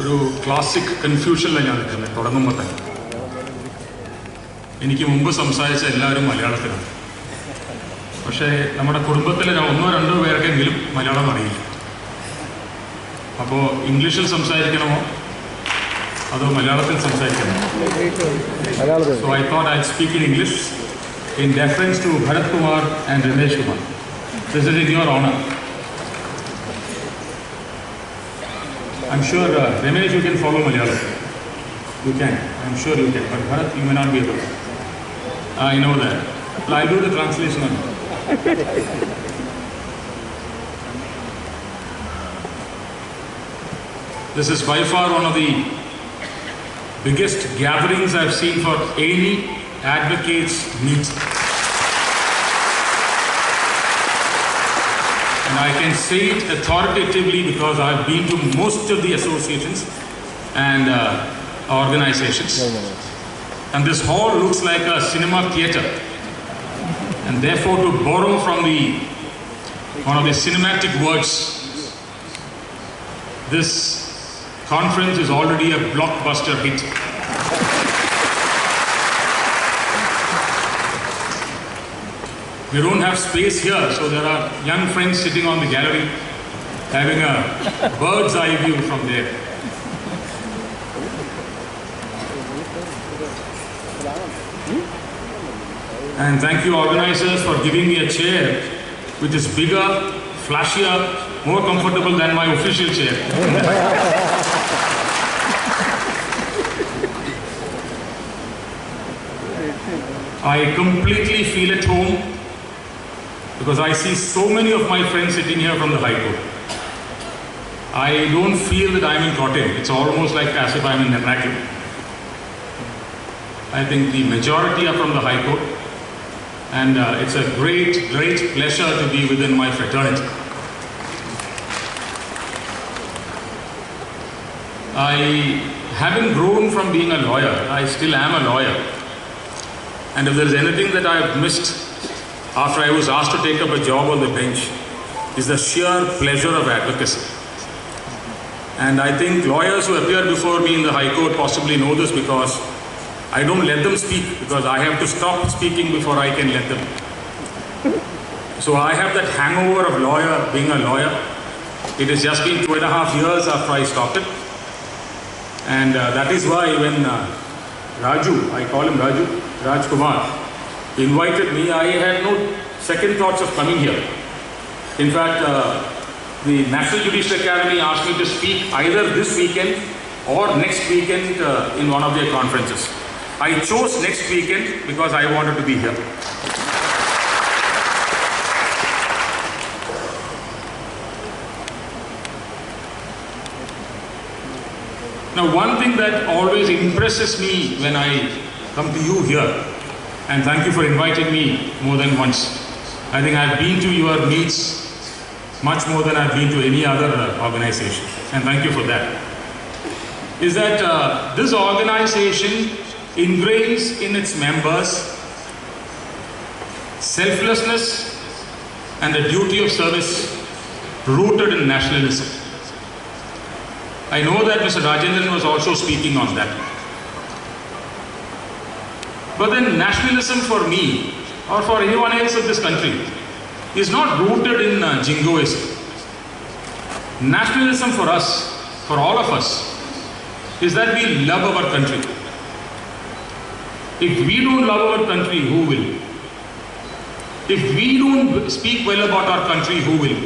ഒരു ക്ലാസിക് കൺഫ്യൂഷനിലാണ് ഞാൻ നിൽക്കുന്നത് തുടങ്ങുമ്പോൾ തന്നെ. എനിക്ക് മുമ്പ് സംസാരിച്ച എല്ലാവരും മലയാളത്തിലാണ്. പക്ഷേ നമ്മുടെ കുടുംബത്തിൽ ഒന്നോ രണ്ടോ പേർക്കെങ്കിലും മലയാളം അറിയില്ല. അപ്പോൾ ഇംഗ്ലീഷിൽ സംസാരിക്കണമോ അതോ മലയാളത്തിൽ സംസാരിക്കണമോ? So I thought I'd speak in English in deference to Bharat Kumar and Ramesh Kumar. This is in your honor. I'm sure Ramesh, you can follow Malayalam. You can. I'm sure you can. But Bharat, you may not be able to. I know that. Well, I'll do the translation on it. This is by far one of the biggest gatherings I've seen for any advocates meet. And I can say it authoritatively because I've been to most of the associations and organizations. And this hall looks like a cinema theater. And therefore, to borrow from one of the cinematic words, this conference is already a blockbuster hit. We don't have space here, so there are young friends sitting on the gallery having a bird's eye view from there. And thank you organizers for giving me a chair which is bigger, flashier, more comfortable than my official chair. I completely feel at home because I see so many of my friends sitting here from the High Court. I don't feel that I'm in Kottayam. It's almost like as if I'm in Ernakulam. I think the majority are from the High Court, and it's a great, great pleasure to be within my fraternity. I haven't grown from being a lawyer. I still am a lawyer. And if there's anything that I've missed after I was asked to take up a job on the bench, is the sheer pleasure of advocacy. And I think lawyers who appear before me in the High Court possibly know this because I don't let them speak, because I have to stop speaking before I can let them. So I have that hangover of being a lawyer. It has just been 2.5 years after I stopped it. And that is why when Raju, I call him Raju, Raj Kumar, invited me, I had no second thoughts of coming here. In fact, the National Judicial Academy asked me to speak either this weekend or next weekend in one of their conferences. I chose next weekend because I wanted to be here. Now, one thing that always impresses me when I come to you here, and thank you for inviting me more than once. I think I've been to your meets much more than I've been to any other organization, and thank you for that. Is that this organization ingrains in its members selflessness and a duty of service rooted in nationalism. I know that Mr. Rajendran was also speaking on that. But then nationalism for me, or for anyone else of this country, is not rooted in jingoism. Nationalism for us, for all of us, is that we love our country. If we don't love our country, who will? If we don't speak well about our country, who will?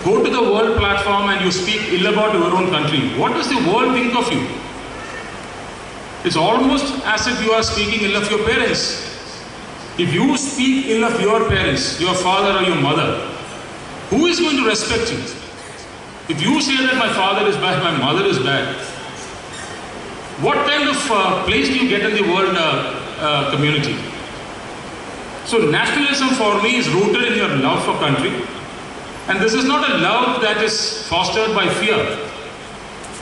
Go to the world platform and you speak ill about your own country. What does the world think of you? It's almost as if you are speaking ill of your parents. If you speak ill of your parents, your father or your mother, who is going to respect you? If you say that my father is bad, my mother is bad, what kind of place do you get in the world community? So nationalism for me is rooted in your love for country. And this is not a love that is fostered by fear.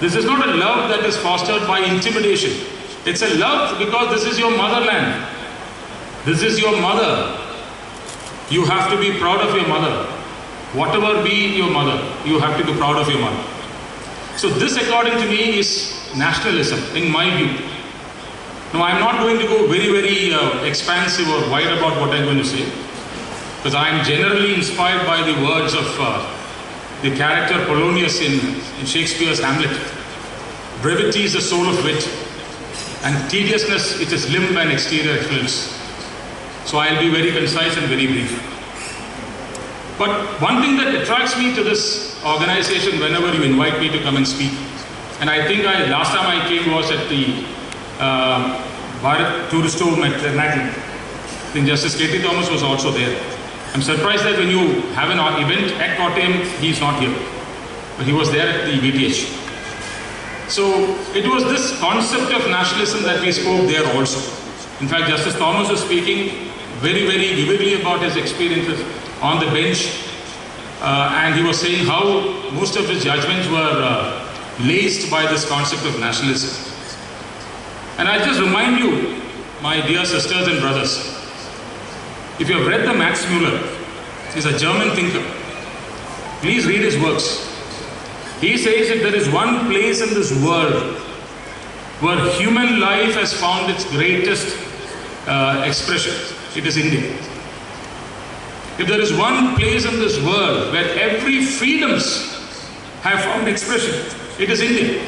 This is not a love that is fostered by intimidation. It's a love because this is your motherland. This is your mother. You have to be proud of your mother. Whatever be your mother, you have to be proud of your mother. So this, according to me, is nationalism, in my view. Now, I'm not going to go very, very expansive or wide about what I'm going to say, because I am generally inspired by the words of the character Polonius in Shakespeare's Hamlet. Brevity is the soul of wit, and tediousness it is limb and exterior excellence. So I'll be very concise and very brief. But one thing that attracts me to this organization whenever you invite me to come and speak, and I think last time I came was at the Bharat Tourist Home at Nagli. I think Justice K.T. Thomas was also there. I'm surprised that when you have an event at Kottayam, he's not here. But he was there at the BTH. So it was this concept of nationalism that we spoke there also. In fact, Justice Thomas was speaking very, very vividly about his experiences on the bench. And he was saying how most of his judgments were laced by this concept of nationalism. And I just remind you, my dear sisters and brothers, if you have read the Max Muller, he's a German thinker. Please read his works. He says if there is one place in this world where human life has found its greatest expression, it is India. If there is one place in this world where every freedoms have found expression, it is India.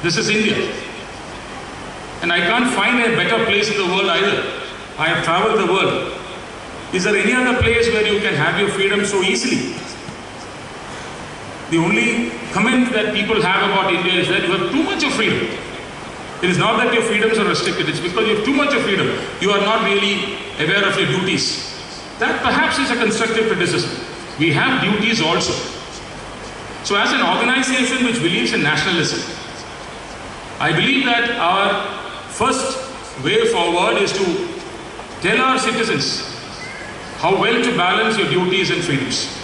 This is India. And I can't find a better place in the world either. I have traveled the world. Is there any other place where you can have your freedom so easily? The only comment that people have about India is that you have too much of freedom. It is not that your freedoms are restricted, it's because you have too much of freedom. You are not really aware of your duties. That perhaps is a constructive criticism. We have duties also. So as an organization which believes in nationalism, I believe that our first way forward is to tell our citizens how well to balance your duties and freedoms.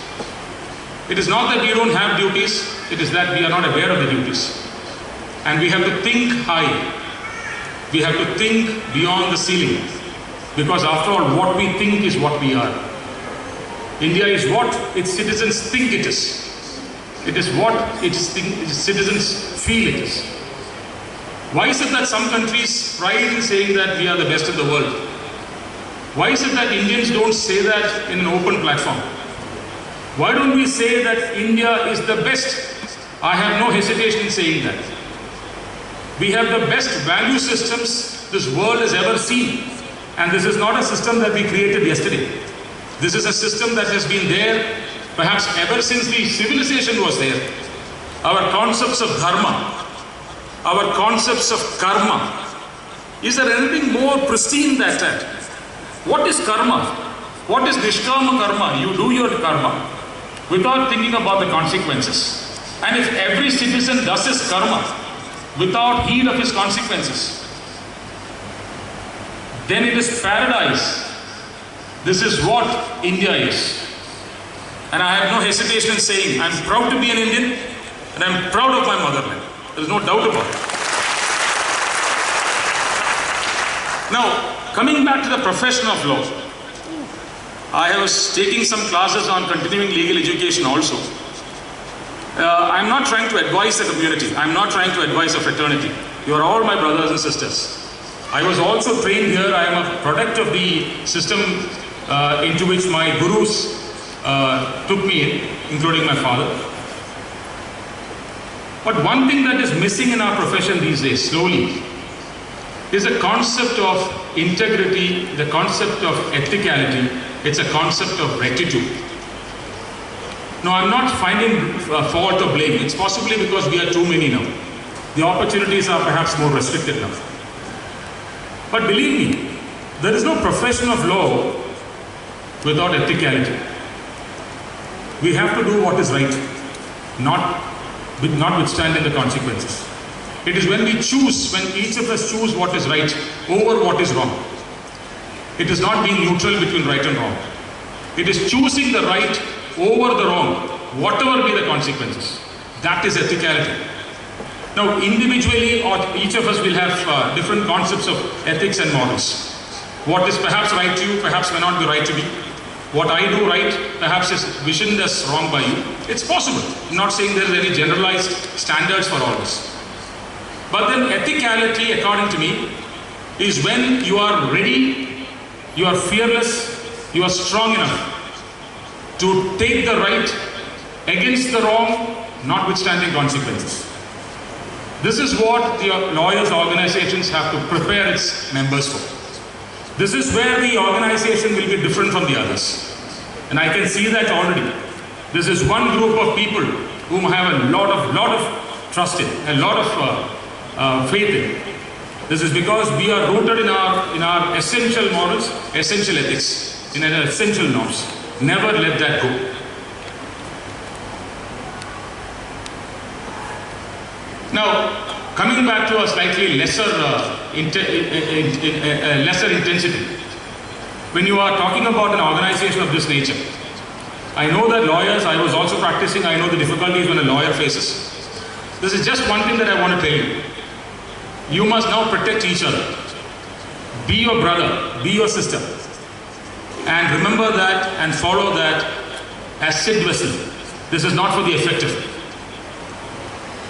It is not that we don't have duties, it is that we are not aware of the duties. And we have to think high. We have to think beyond the ceiling. Because after all, what we think is what we are. India is what its citizens think it is. It is what its citizens feel it is. Why is it that some countries pride in saying that we are the best in the world? Why is it that Indians don't say that in an open platform? Why don't we say that India is the best? I have no hesitation in saying that. We have the best value systems this world has ever seen. And this is not a system that we created yesterday. This is a system that has been there perhaps ever since the civilization was there. Our concepts of dharma, our concepts of karma. Is there anything more pristine than that? What is karma? What is nishkama karma? You do your karma without thinking about the consequences. And if every citizen does his karma without heed of his consequences, then it is paradise. This is what India is. And I have no hesitation in saying, I'm proud to be an Indian and I'm proud of my motherland. There is no doubt about it. Now, coming back to the profession of law, I was taking some classes on continuing legal education also. I'm not trying to advise the community. I'm not trying to advise a fraternity. You are all my brothers and sisters. I was also trained here. I am a product of the system into which my gurus took me in, including my father. But one thing that is missing in our profession these days, slowly, is a concept of integrity, the concept of ethicality. It's a concept of rectitude. No, I'm not finding fault or blame. It's possibly because we are too many now. The opportunities are perhaps more restricted now. But believe me, there is no profession of law without ethicality. We have to do what is right, notwithstanding the consequences. It is when we choose, when each of us choose what is right over what is wrong. It is not being neutral between right and wrong. It is choosing the right over the wrong, whatever be the consequences. That is ethicality. Now, individually, or each of us will have different concepts of ethics and morals. What is perhaps right to you, perhaps may not be right to me. what I do right perhaps is visioned as wrong by you. It's possible. I'm not saying there is any generalized standards for all this. But then ethicality, according to me, is when you are ready, you are fearless, you are strong enough to take the right against the wrong, notwithstanding consequences. This is what the lawyers' organizations have to prepare its members for. This is where the organization will be different from the others. And I can see that already. This is one group of people whom I have a lot of trust in, a lot of faith in. This is because we are rooted in our essential morals, essential ethics, in our essential norms. Never let that go. Now, coming back to a slightly lesser intensity, when you are talking about an organization of this nature, I know that lawyers, I was also practicing, I know the difficulties when a lawyer faces. This is just one thing that I want to tell you. You must now protect each other. Be your brother, be your sister. And remember that and follow that assiduously. This is not for the effective.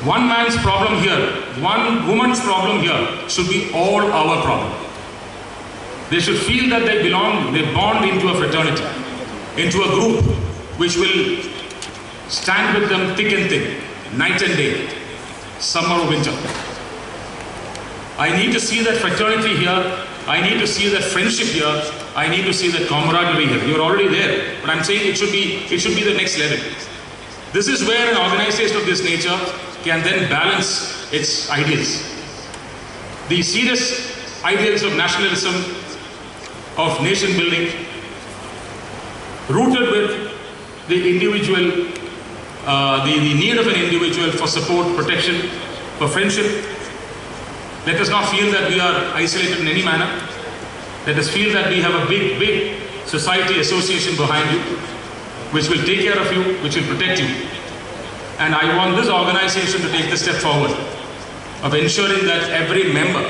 One man's problem here, one woman's problem here should be all our problem. They should feel that they belong, they bond into a fraternity, into a group which will stand with them thick and thin, night and day, summer or winter. I need to see that fraternity here, I need to see that friendship here, I need to see that camaraderie here. You're already there, but I'm saying it should be the next level. This is where an organization of this nature can then balance its ideals. The serious ideals of nationalism, of nation building, rooted with the individual, the need of an individual for support, protection, for friendship. Let us not feel that we are isolated in any manner. Let us feel that we have a big society association behind you, which will take care of you, which will protect you. And I want this organization to take the step forward of ensuring that every member